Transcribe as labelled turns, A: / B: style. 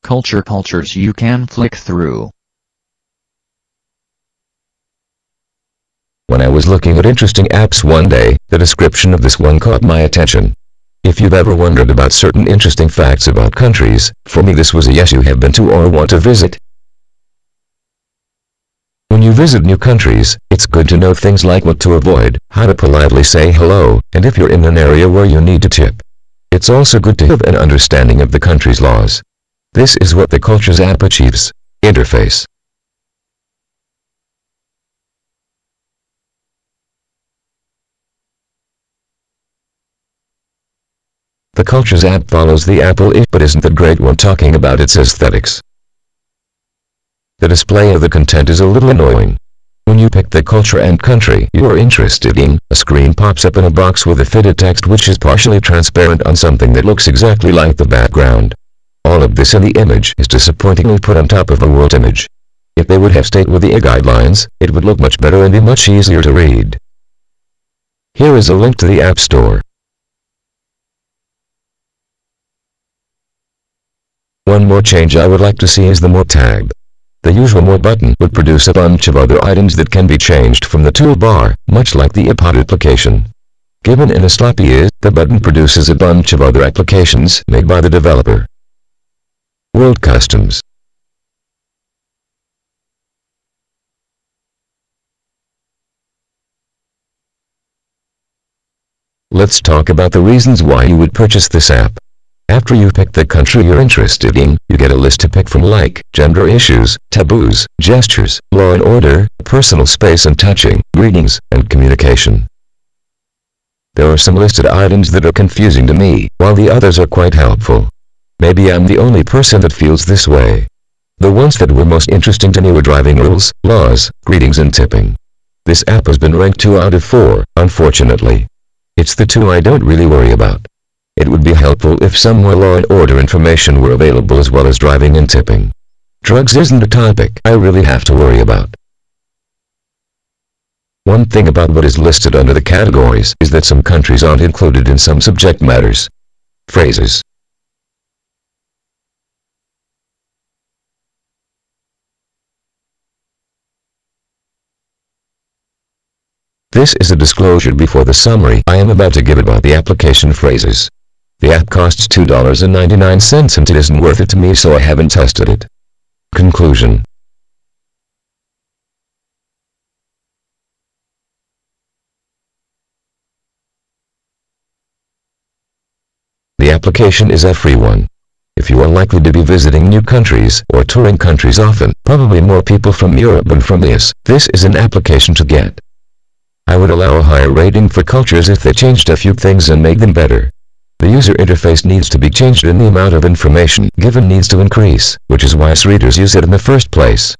A: cultures you can flick through.
B: When I was looking at interesting apps one day, the description of this one caught my attention. If you've ever wondered about certain interesting facts about countries, for me this was a yes, you have been to or want to visit. When you visit new countries, it's good to know things like what to avoid, how to politely say hello, and if you're in an area where you need to tip. It's also good to have an understanding of the country's laws. This is what the Cultures app achieves. Interface. The Cultures app follows the Apple if but isn't that great when talking about its aesthetics. The display of the content is a little annoying. When you pick the culture and country you are interested in, a screen pops up in a box with a fitted text which is partially transparent on something that looks exactly like the background. All of this in the image is disappointingly put on top of a world image. If they would have stayed with the guidelines, it would look much better and be much easier to read. Here is a link to the App Store. One more change I would like to see is the More tab. The usual More button would produce a bunch of other items that can be changed from the toolbar, much like the iPod application. Given in a sloppy is, the button produces a bunch of other applications made by the developer. World Customs. Let's talk about the reasons why you would purchase this app. After you pick the country you're interested in, you get a list to pick from like gender issues, taboos, gestures, law and order, personal space and touching, greetings, and communication. There are some listed items that are confusing to me, while the others are quite helpful. Maybe I'm the only person that feels this way. The ones that were most interesting to me were driving rules, laws, greetings and tipping. This app has been ranked 2 out of 4, unfortunately. It's the 2 I don't really worry about. It would be helpful if some more law and order information were available as well as driving and tipping. Drugs isn't a topic I really have to worry about. One thing about what is listed under the categories is that some countries aren't included in some subject matters. Phrases. This is a disclosure before the summary I am about to give about the application Phrases. The app costs $2.99 and it isn't worth it to me, so I haven't tested it. Conclusion. The application is a free one. If you are likely to be visiting new countries or touring countries often, probably more people from Europe than from this is an application to get. I would allow a higher rating for Cultures if they changed a few things and made them better. The user interface needs to be changed and the amount of information given needs to increase, which is why readers use it in the first place.